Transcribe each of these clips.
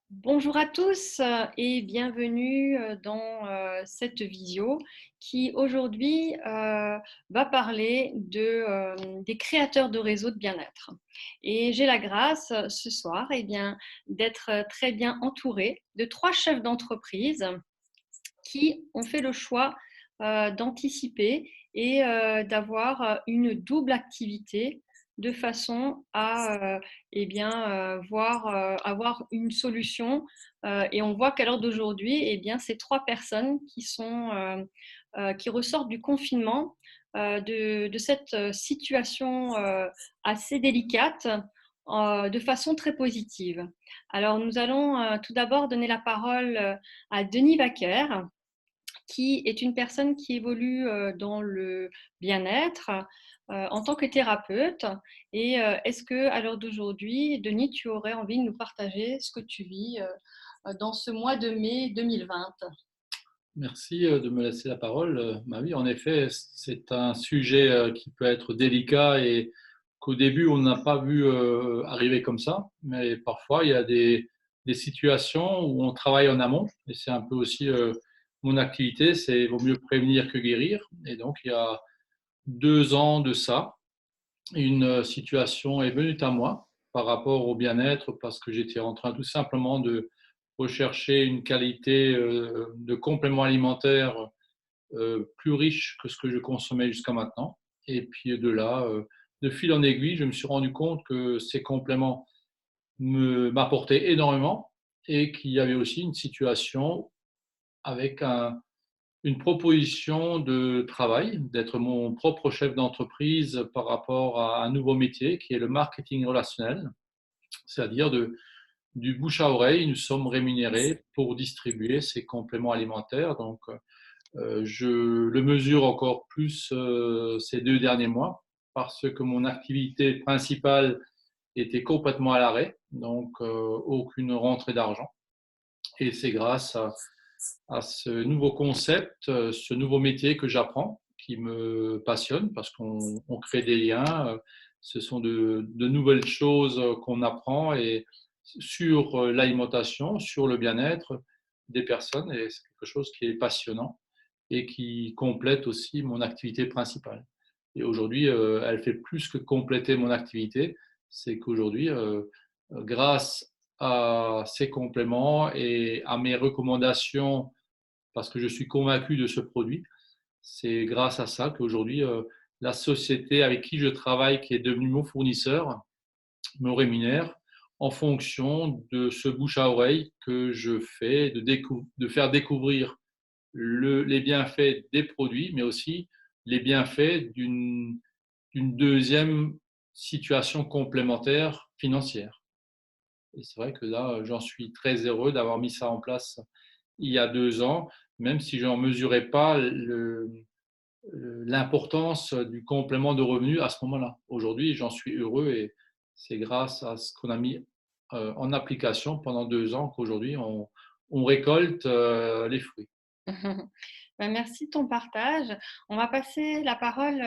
Bonjour à tous et bienvenue dans cette visio qui aujourd'hui va parler des créateurs de réseaux de bien-être. Et j'ai la grâce ce soir d'être très bien entourée de trois chefs d'entreprise qui ont fait le choix d'anticiper et d'avoir une double activité de façon à avoir une solution. Et on voit qu'à l'heure d'aujourd'hui, ces trois personnes qui ressortent du confinement, de cette situation assez délicate, de façon très positive. Alors, nous allons tout d'abord donner la parole à Denis Wacker, qui est une personne qui évolue dans le bien-être en tant que thérapeute. Et est-ce que, à l'heure d'aujourd'hui, Denis, tu aurais envie de nous partager ce que tu vis dans ce mois de mai 2020? Merci de me laisser la parole. Oui, en effet, c'est un sujet qui peut être délicat et qu'au début, on n'a pas vu arriver comme ça. Mais parfois, il y a des situations où on travaille en amont. Et c'est un peu aussi mon activité, c'est vaut mieux prévenir que guérir. Et donc, il y a 2 ans de ça, une situation est venue à moi par rapport au bien-être parce que j'étais en train tout simplement de rechercher une qualité de complément alimentaire plus riche que ce que je consommais jusqu'à maintenant. Et puis de là, de fil en aiguille, je me suis rendu compte que ces compléments m'apportaient énormément et qu'il y avait aussi une situation avec une proposition de travail, d'être mon propre chef d'entreprise par rapport à un nouveau métier qui est le marketing relationnel, c'est-à-dire du bouche à oreille, nous sommes rémunérés pour distribuer ces compléments alimentaires. Donc, je le mesure encore plus ces 2 derniers mois parce que mon activité principale était complètement à l'arrêt, donc aucune rentrée d'argent. Et c'est grâce à ce nouveau concept, ce nouveau métier que j'apprends, qui me passionne parce qu'on crée des liens. Ce sont de nouvelles choses qu'on apprend et sur l'alimentation, sur le bien-être des personnes. Et c'est quelque chose qui est passionnant et qui complète aussi mon activité principale. Et aujourd'hui, elle fait plus que compléter mon activité. C'est qu'aujourd'hui, grâce à ces compléments et à mes recommandations parce que je suis convaincu de ce produit. C'est grâce à ça qu'aujourd'hui, la société avec qui je travaille, qui est devenue mon fournisseur, me rémunère en fonction de ce bouche à oreille que je fais, de faire découvrir les bienfaits des produits, mais aussi les bienfaits d'une deuxième situation complémentaire financière. Et c'est vrai que là, j'en suis très heureux d'avoir mis ça en place il y a 2 ans, même si je n'en mesurais pas l'importance du complément de revenus à ce moment-là. Aujourd'hui, j'en suis heureux et c'est grâce à ce qu'on a mis en application pendant 2 ans qu'aujourd'hui, on récolte les fruits. Merci de ton partage. On va passer la parole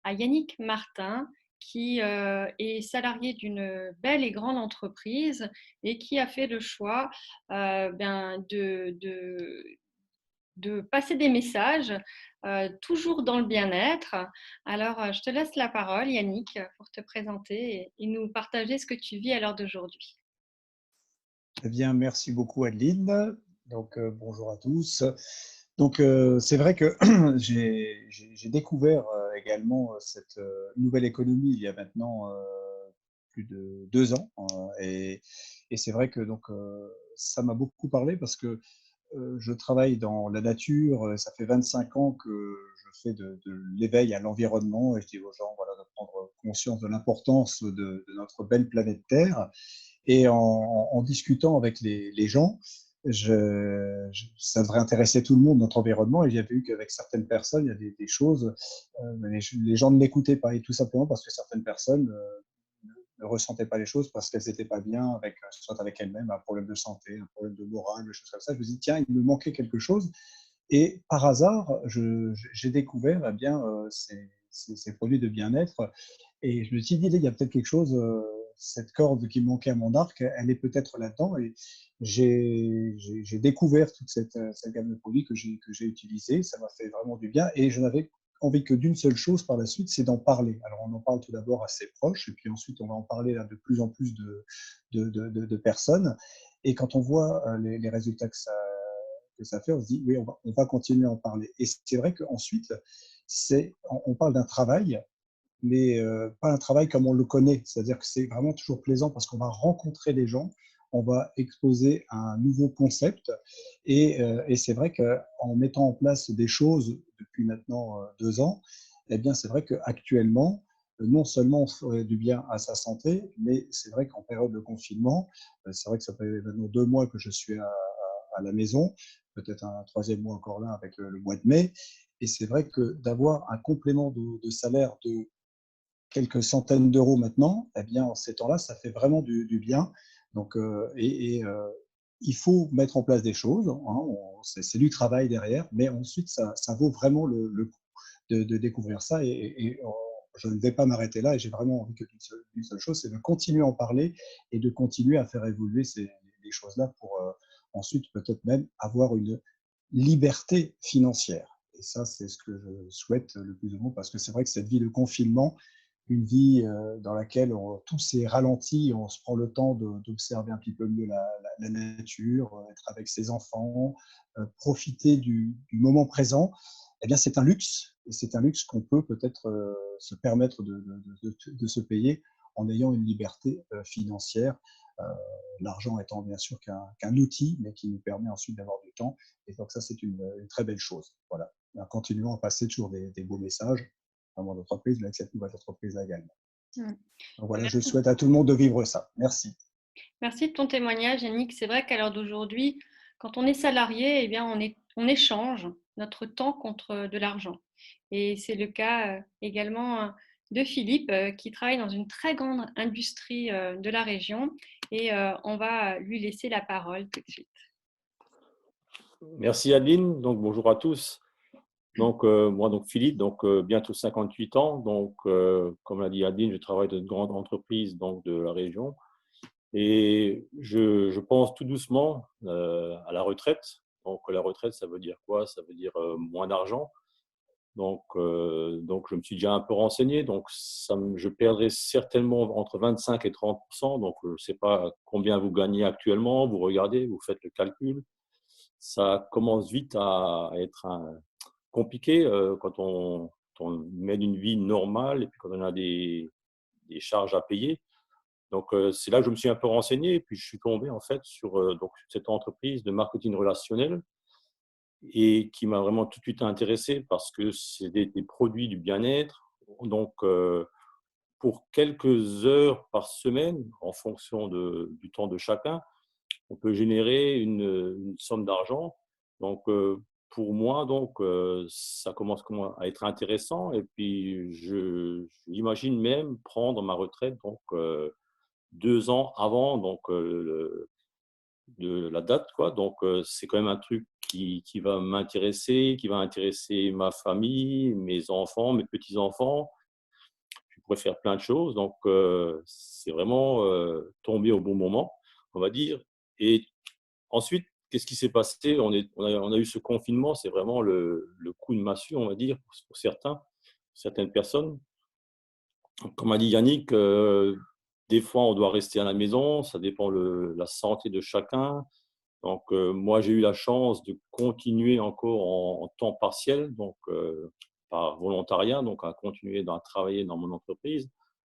à Yannick Martin, qui est salarié d'une belle et grande entreprise et qui a fait le choix de passer des messages, toujours dans le bien-être. Alors, je te laisse la parole, Yannick, pour te présenter et nous partager ce que tu vis à l'heure d'aujourd'hui. Eh bien, merci beaucoup Adeline. Donc, bonjour à tous. Donc, c'est vrai que j'ai découvert également cette nouvelle économie il y a maintenant plus de 2 ans. Et c'est vrai que donc, ça m'a beaucoup parlé parce que je travaille dans la nature. Ça fait 25 ans que je fais de l'éveil à l'environnement et je dis aux gens voilà, de prendre conscience de l'importance de notre belle planète Terre. Et en discutant avec les gens, ça devrait intéresser tout le monde, notre environnement. Et j'ai vu qu'avec certaines personnes, il y a des choses, les gens ne l'écoutaient pas. Et tout simplement parce que certaines personnes ne ressentaient pas les choses parce qu'elles n'étaient pas bien, soit avec elles-mêmes, un problème de santé, un problème de morale, des choses comme ça. Je me dis, tiens, il me manquait quelque chose. Et par hasard, j'ai découvert ces produits de bien-être. Et je me suis dit, il y a peut-être quelque chose. cette corde qui manquait à mon arc, elle est peut-être là-dedans. Et j'ai découvert toute cette gamme de produits que j'ai utilisée. Ça m'a fait vraiment du bien. Et je n'avais envie que d'une seule chose par la suite, c'est d'en parler. Alors, on en parle tout d'abord à ses proches, et puis ensuite, on va en parler là, de plus en plus de personnes. Et quand on voit les résultats que ça fait, on se dit, oui, on va continuer à en parler. Et c'est vrai qu'ensuite, on parle d'un travail, mais pas un travail comme on le connaît. C'est-à-dire que c'est vraiment toujours plaisant parce qu'on va rencontrer des gens, on va exposer un nouveau concept. Et c'est vrai qu'en mettant en place des choses depuis maintenant 2 ans, eh bien, c'est vrai qu'actuellement, non seulement on ferait du bien à sa santé, mais c'est vrai qu'en période de confinement, c'est vrai que ça fait maintenant 2 mois que je suis à la maison, peut-être un troisième mois encore là avec le mois de mai. Et c'est vrai que d'avoir un complément de salaire de quelques centaines d'euros maintenant, eh bien, en ces temps-là, ça fait vraiment du bien. Donc, il faut mettre en place des choses. Hein, c'est du travail derrière, mais ensuite, ça vaut vraiment le coup de découvrir ça. Je ne vais pas m'arrêter là et j'ai vraiment envie d'une seule chose, c'est de continuer à en parler et de continuer à faire évoluer les choses-là pour ensuite peut-être même avoir une liberté financière. Et ça, c'est ce que je souhaite le plus de monde parce que c'est vrai que cette vie de confinement, une vie dans laquelle tout s'est ralenti, on se prend le temps d'observer un petit peu mieux la nature, être avec ses enfants, profiter du moment présent, eh bien c'est un luxe, et c'est un luxe qu'on peut peut-être se permettre de se payer en ayant une liberté financière, euh, l'argent étant bien sûr qu'un outil, mais qui nous permet ensuite d'avoir du temps, et donc ça c'est une très belle chose. Voilà. En continuant à passer toujours des beaux messages dans mon entreprise, mais avec cette nouvelle entreprise-là également. Mm. Donc voilà, je Merci. souhaite à tout le monde de vivre ça. Merci. Merci de ton témoignage, Yannick. C'est vrai qu'à l'heure d'aujourd'hui, quand on est salarié, eh bien, on échange notre temps contre de l'argent. Et c'est le cas également de Philippe, qui travaille dans une très grande industrie de la région. Et on va lui laisser la parole tout de suite. Merci Adeline, donc bonjour à tous. Donc moi donc Philippe, donc bientôt 58 ans. Donc comme l'a dit Adeline, je travaille dans une grande entreprise donc de la région et je pense tout doucement à la retraite. Donc la retraite, ça veut dire quoi? Ça veut dire moins d'argent. Donc je me suis déjà un peu renseigné. Donc je perdrai certainement entre 25 et 30%. Donc je ne sais pas combien vous gagnez actuellement. Vous regardez, vous faites le calcul. Ça commence vite à être compliqué quand on mène une vie normale et puis quand on a des charges à payer. Donc, c'est là que je me suis un peu renseigné et puis je suis tombé en fait sur donc, cette entreprise de marketing relationnel et qui m'a vraiment tout de suite intéressé parce que c'est des produits du bien-être. Donc, pour quelques heures par semaine, en fonction du temps de chacun, on peut générer une somme d'argent. Donc, pour moi, donc, ça commence à être intéressant. Et puis, j'imagine même prendre ma retraite donc 2 ans avant donc de la date, quoi. Donc, c'est quand même un truc qui va m'intéresser, qui va intéresser ma famille, mes enfants, mes petits-enfants. Je pourrais faire plein de choses. Donc, c'est vraiment tombé au bon moment, on va dire. Et ensuite, qu'est-ce qui s'est passé? On a eu ce confinement, c'est vraiment le coup de massue, on va dire, pour certaines personnes. Comme a dit Yannick, des fois, on doit rester à la maison, ça dépend de la santé de chacun. Donc, moi, j'ai eu la chance de continuer encore en temps partiel, donc par volontariat, donc à continuer à travailler dans mon entreprise,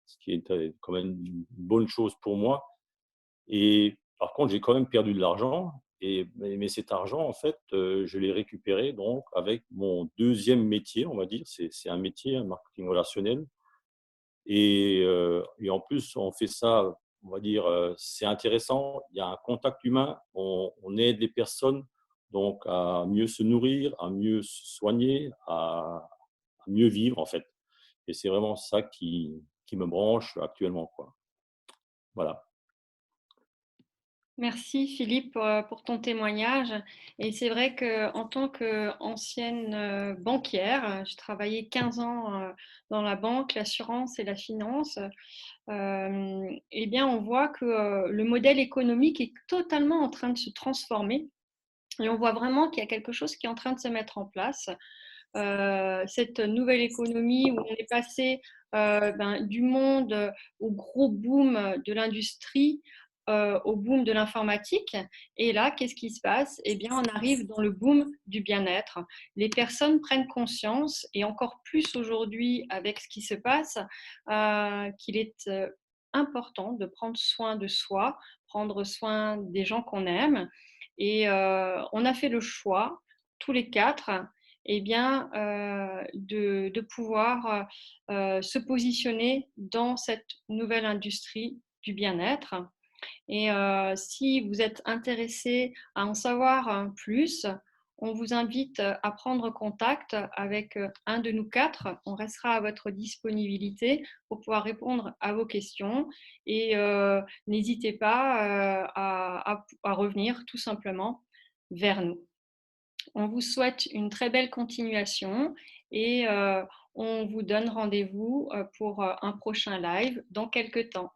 ce qui est quand même une bonne chose pour moi. Et par contre, j'ai quand même perdu de l'argent. Mais cet argent, en fait, je l'ai récupéré donc avec mon deuxième métier, on va dire. C'est un métier, un marketing relationnel. Et en plus, on fait ça, on va dire, c'est intéressant. Il y a un contact humain. On aide les personnes donc à mieux se nourrir, à mieux se soigner, à mieux vivre, en fait. Et c'est vraiment ça qui me branche actuellement, quoi. Voilà. Merci Philippe pour ton témoignage. Et c'est vrai qu'en tant qu'ancienne banquière, j'ai travaillé 15 ans dans la banque, l'assurance et la finance. Eh bien, on voit que le modèle économique est totalement en train de se transformer. Et on voit vraiment qu'il y a quelque chose qui est en train de se mettre en place. Cette nouvelle économie où on est passé du monde au gros boom de l'industrie, au boom de l'informatique. Et là, qu'est-ce qui se passe? Eh bien, on arrive dans le boom du bien-être. Les personnes prennent conscience, et encore plus aujourd'hui avec ce qui se passe, qu'il est important de prendre soin de soi, prendre soin des gens qu'on aime. Et on a fait le choix, tous les quatre, eh bien, de pouvoir se positionner dans cette nouvelle industrie du bien-être. Et si vous êtes intéressé à en savoir plus, on vous invite à prendre contact avec un de nous quatre. On restera à votre disponibilité pour pouvoir répondre à vos questions. Et n'hésitez pas à revenir tout simplement vers nous. On vous souhaite une très belle continuation et on vous donne rendez-vous pour un prochain live dans quelques temps.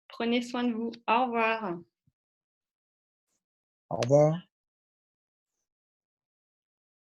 Prenez soin de vous. Au revoir. Au revoir.